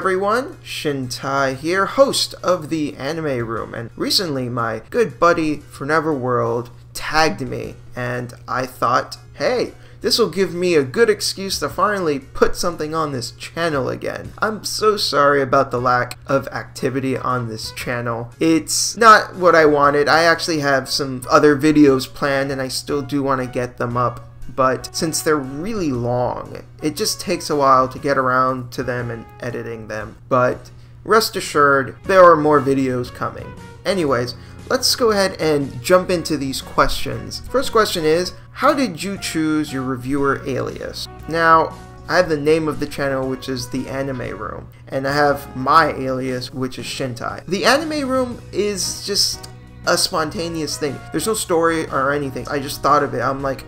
everyone, Shintai here, host of the Anime Room, and recently my good buddy Forneverwrold tagged me, and I thought, hey, this will give me a good excuse to finally put something on this channel again. I'm so sorry about the lack of activity on this channel. It's not what I wanted. I actually have some other videos planned and I still do want to get them up. But since they're really long, it just takes a while to get around to them and editing them. But rest assured, there are more videos coming. Anyways, let's go ahead and jump into these questions. First question is, how did you choose your reviewer alias? Now, I have the name of the channel, which is the Anime Room, and I have my alias, which is Shintai. The Anime Room is just a spontaneous thing. There's no story or anything. I just thought of it. I'm like,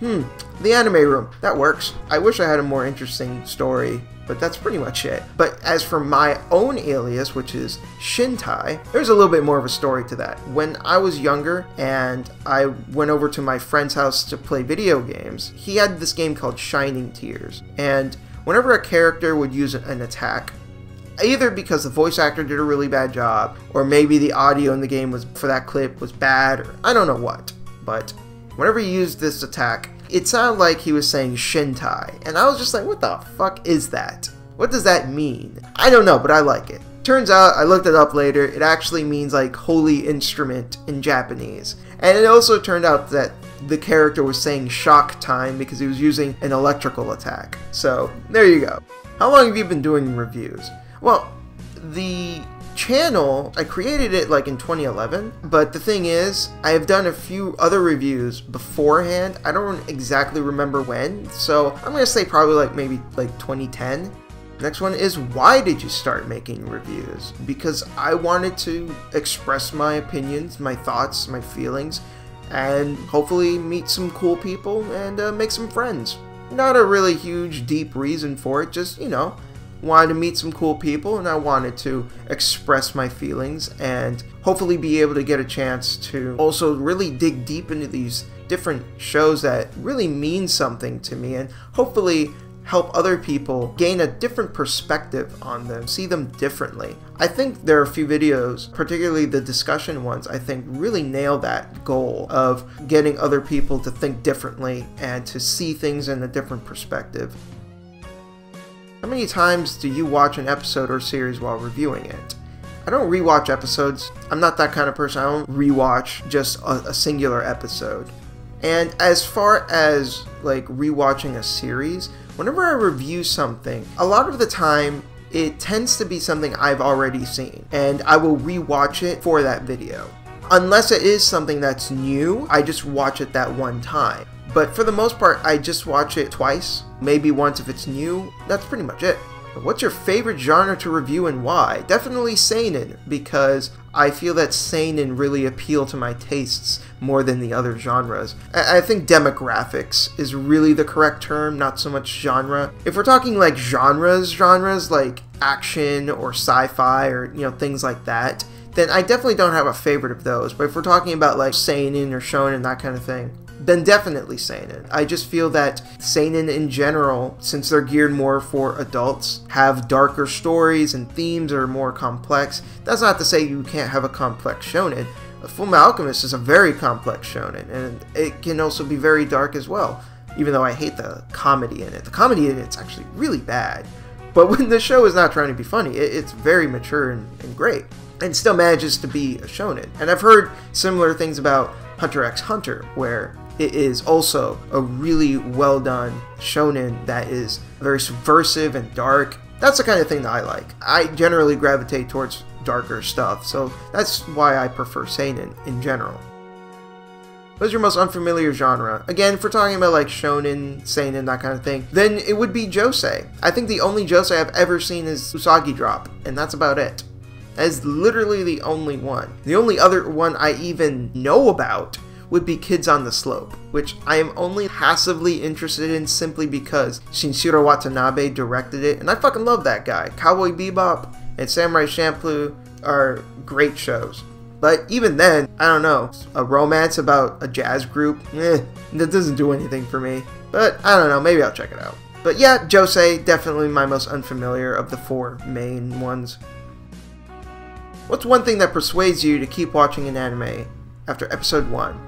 the Anime Room, that works. I wish I had a more interesting story, but that's pretty much it. But as for my own alias, which is Shintai, there's a little bit more of a story to that. When I was younger and I went over to my friend's house to play video games, he had this game called Shining Tears. And whenever a character would use an attack, either because the voice actor did a really bad job, or maybe the audio in the game was for that clip was bad, or I don't know what, but whenever he used this attack, it sounded like he was saying Shintai, and I was just like, what the fuck is that? What does that mean? I don't know, but I like it. Turns out, I looked it up later, it actually means like holy instrument in Japanese. And it also turned out that the character was saying shock time because he was using an electrical attack. So, there you go. How long have you been doing reviews? Well, the channel, I created it like in 2011, but the thing is, I have done a few other reviews beforehand. I don't exactly remember when, so I'm gonna say probably maybe 2010. Next one is, why did you start making reviews? Because I wanted to express my opinions, my thoughts, my feelings, and hopefully meet some cool people and make some friends. Not a really huge, deep reason for it, just, you know, wanted to meet some cool people, and I wanted to express my feelings and hopefully be able to get a chance to also really dig deep into these different shows that really mean something to me, and hopefully help other people gain a different perspective on them, see them differently. I think there are a few videos, particularly the discussion ones, I think really nail that goal of getting other people to think differently and to see things in a different perspective. How many times do you watch an episode or series while reviewing it? I don't rewatch episodes. I'm not that kind of person. I don't rewatch just a singular episode. And as far as like rewatching a series, whenever I review something, a lot of the time it tends to be something I've already seen, and I will rewatch it for that video. Unless it is something that's new, I just watch it that one time. But for the most part, I just watch it twice, maybe once if it's new. That's pretty much it. What's your favorite genre to review and why? Definitely seinen, because I feel that seinen really appeal to my tastes more than the other genres. I think demographics is really the correct term, not so much genre. If we're talking like genres like action or sci-fi or, you know, things like that, then I definitely don't have a favorite of those. But if we're talking about like seinen or shonen, that kind of thing, then definitely seinen. I just feel that seinen in general, since they're geared more for adults, have darker stories and themes are more complex. That's not to say you can't have a complex shonen. Fullmetal Alchemist is a very complex shonen, and it can also be very dark as well, even though I hate the comedy in it. The comedy in it's actually really bad. But when the show is not trying to be funny, it's very mature and great, and still manages to be a shonen. And I've heard similar things about Hunter x Hunter, where it is also a really well done shonen that is very subversive and dark. That's the kind of thing that I like. I generally gravitate towards darker stuff, so that's why I prefer seinen in general. What is your most unfamiliar genre? Again, if we're talking about like shonen, seinen, that kind of thing, then it would be josei. I think the only josei I've ever seen is Usagi Drop, and that's about it. That is literally the only one. The only other one I even know about would be Kids on the Slope, which I am only passively interested in simply because Shinichiro Watanabe directed it, and I fucking love that guy. Cowboy Bebop and Samurai Champloo are great shows. But even then, I don't know, a romance about a jazz group, that doesn't do anything for me. But I don't know, maybe I'll check it out. But yeah, Josei, definitely my most unfamiliar of the 4 main ones. What's one thing that persuades you to keep watching an anime after episode 1?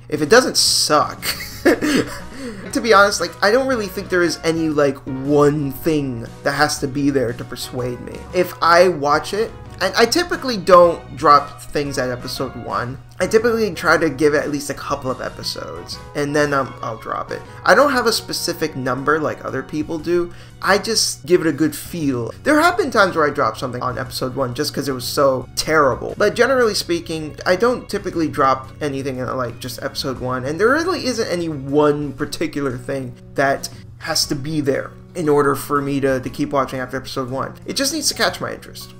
If it doesn't suck. To be honest, like, I don't really think there is any, like, one thing that has to be there to persuade me. If I watch it, and I typically don't drop things at episode 1. I typically try to give it at least a couple of episodes, and then I'll drop it. I don't have a specific number like other people do. I just give it a good feel. There have been times where I drop something on episode 1 just because it was so terrible. But generally speaking, I don't typically drop anything in like just episode 1, and there really isn't any one particular thing that has to be there in order for me to keep watching after episode 1. It just needs to catch my interest.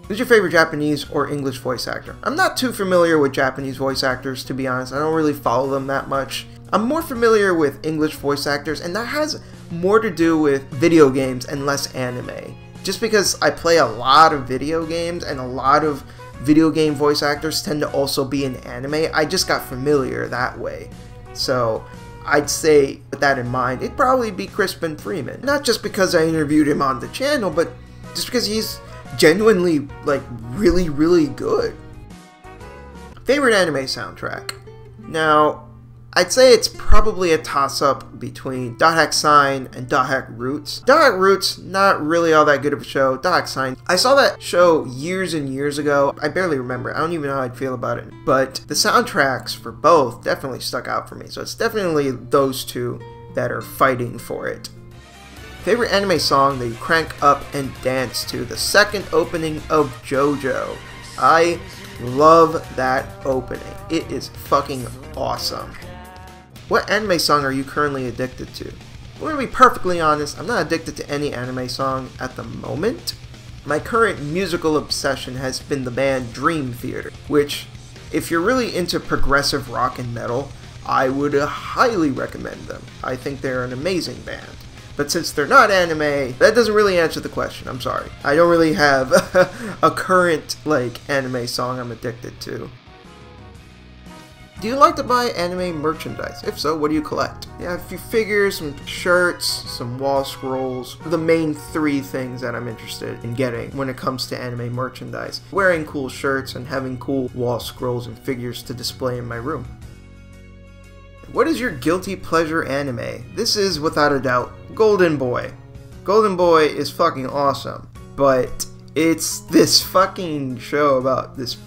Who's your favorite Japanese or English voice actor? I'm not too familiar with Japanese voice actors, to be honest. I don't really follow them that much. I'm more familiar with English voice actors, and that has more to do with video games and less anime. Just because I play a lot of video games, and a lot of video game voice actors tend to also be in anime, I just got familiar that way. So I'd say, with that in mind, it'd probably be Crispin Freeman. Not just because I interviewed him on the channel, but just because he's genuinely, like, really, really good. Favorite anime soundtrack? Now, I'd say it's probably a toss-up between Dot Hack Sign and Dot Hack Roots. Dot Hack Roots, not really all that good of a show. Dot Hack Sign, I saw that show years and years ago. I barely remember. I don't even know how I'd feel about it. But the soundtracks for both definitely stuck out for me. So it's definitely those two that are fighting for it. Favorite anime song that you crank up and dance to? The second opening of JoJo. I love that opening. It is fucking awesome. What anime song are you currently addicted to? I'm gonna be perfectly honest, I'm not addicted to any anime song at the moment. My current musical obsession has been the band Dream Theater, which, if you're really into progressive rock and metal, I would highly recommend them. I think they're an amazing band. But since they're not anime, that doesn't really answer the question. I'm sorry. I don't really have a current, like, anime song I'm addicted to. Do you like to buy anime merchandise? If so, what do you collect? Yeah, a few figures, some shirts, some wall scrolls. The main 3 things that I'm interested in getting when it comes to anime merchandise. Wearing cool shirts and having cool wall scrolls and figures to display in my room. What is your guilty pleasure anime? This is, without a doubt, Golden Boy. Golden Boy is fucking awesome, but it's this fucking show about this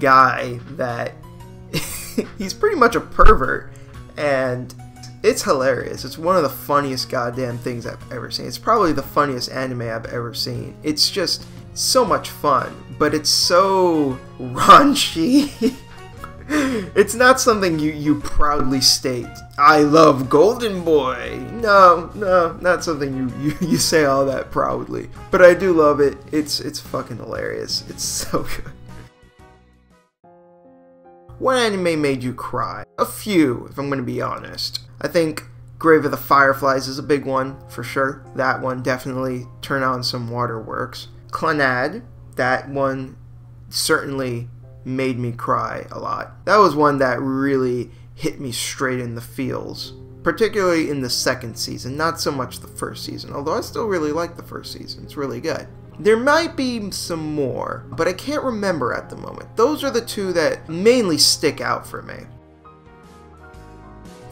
guy that he's pretty much a pervert, and it's hilarious. It's one of the funniest goddamn things I've ever seen. It's probably the funniest anime I've ever seen. It's just so much fun, but it's so raunchy. It's not something you proudly state, I love Golden Boy. No, not something you say all that proudly. But I do love it. It's fucking hilarious. It's so good. What anime made you cry? A few, if I'm going to be honest. I think Grave of the Fireflies is a big one, for sure. That one definitely turned on some waterworks. Clannad, that one certainly made me cry a lot. That was one that really hit me straight in the feels, particularly in the second season, not so much the first season, although I still really like the first season. It's really good. There might be some more, but I can't remember at the moment. Those are the 2 that mainly stick out for me.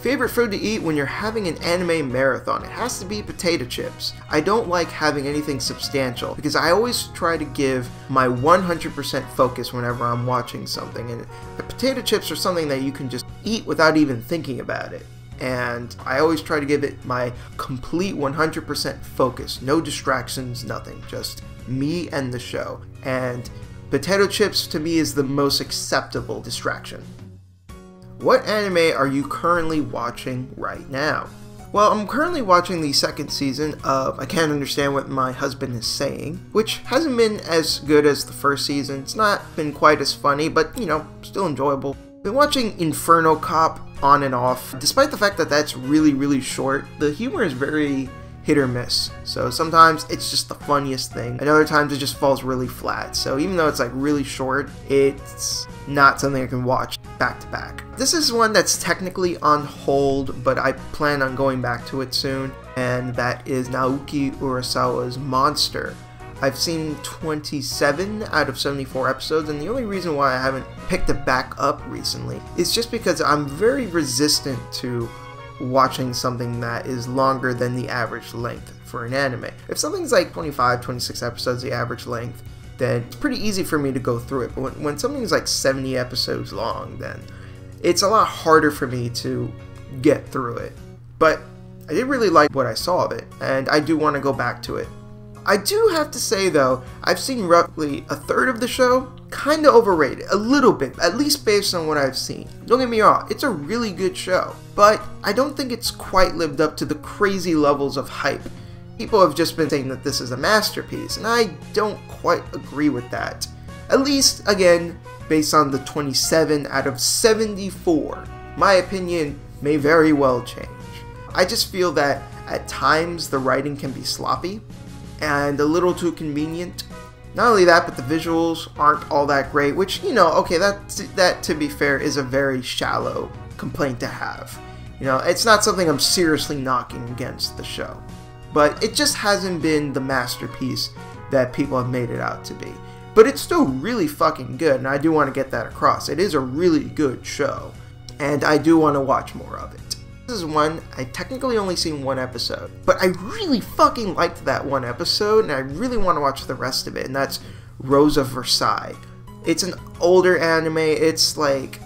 Favorite food to eat when you're having an anime marathon? It has to be potato chips. I don't like having anything substantial because I always try to give my 100% focus whenever I'm watching something, and potato chips are something that you can just eat without even thinking about it. And I always try to give it my complete 100% focus. No distractions, nothing. Just me and the show. And potato chips to me is the most acceptable distraction. What anime are you currently watching right now? Well, I'm currently watching the second season of I Can't Understand What My Husband Is Saying, which hasn't been as good as the first season. It's not been quite as funny, but, you know, still enjoyable. Been watching Inferno Cop on and off. Despite the fact that that's really, really short, the humor is very hit or miss. So sometimes it's just the funniest thing, and other times it just falls really flat. So even though it's like really short, it's not something I can watch back to back. This is one that's technically on hold, but I plan on going back to it soon, and that is Naoki Urasawa's Monster. I've seen 27 out of 74 episodes, and the only reason why I haven't picked it back up recently is just because I'm very resistant to watching something that is longer than the average length for an anime. If something's like 25, 26 episodes, the average length, then it's pretty easy for me to go through it. But when something's like 70 episodes long, then it's a lot harder for me to get through it. But I did really like what I saw of it, and I do want to go back to it. I do have to say though, I've seen roughly a third of the show, kinda overrated, a little bit, at least based on what I've seen. Don't get me wrong, it's a really good show, but I don't think it's quite lived up to the crazy levels of hype. People have just been saying that this is a masterpiece, and I don't quite agree with that. At least, again, based on the 27 out of 74. My opinion may very well change. I just feel that at times the writing can be sloppy and a little too convenient. Not only that, but the visuals aren't all that great, which, you know, okay, that to be fair is a very shallow complaint to have. You know, it's not something I'm seriously knocking against the show, but it just hasn't been the masterpiece that people have made it out to be. But it's still really fucking good, and I do want to get that across. It is a really good show, and I do want to watch more of it. This is one, I technically only seen one episode, but I really fucking liked that one episode, and I really want to watch the rest of it, and that's Rose of Versailles. It's an older anime, it's like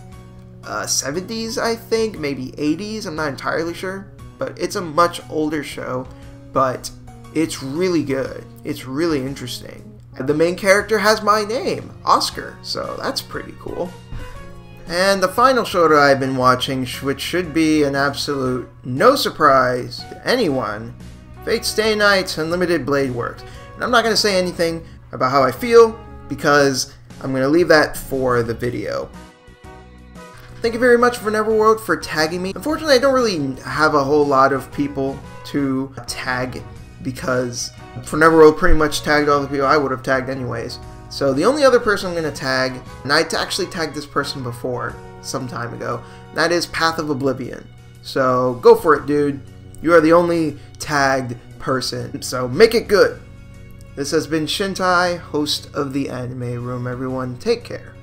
70s, I think, maybe 80s, I'm not entirely sure, but it's a much older show, but it's really good. It's really interesting. The main character has my name, Oscar, so that's pretty cool. And the final show that I've been watching, which should be an absolute no surprise to anyone, Fate Stay Night's Unlimited Blade Works. And I'm not going to say anything about how I feel, because I'm going to leave that for the video. Thank you very much, Forneverwrold, for tagging me. Unfortunately, I don't really have a whole lot of people to tag, because Forneverwrold pretty much tagged all the people I would have tagged anyways. So the only other person I'm going to tag, and I actually tagged this person before, some time ago, and that is Path of Oblivion. So go for it, dude. You are the only tagged person, so make it good. This has been Shintai, host of the Anime Room. Everyone, take care.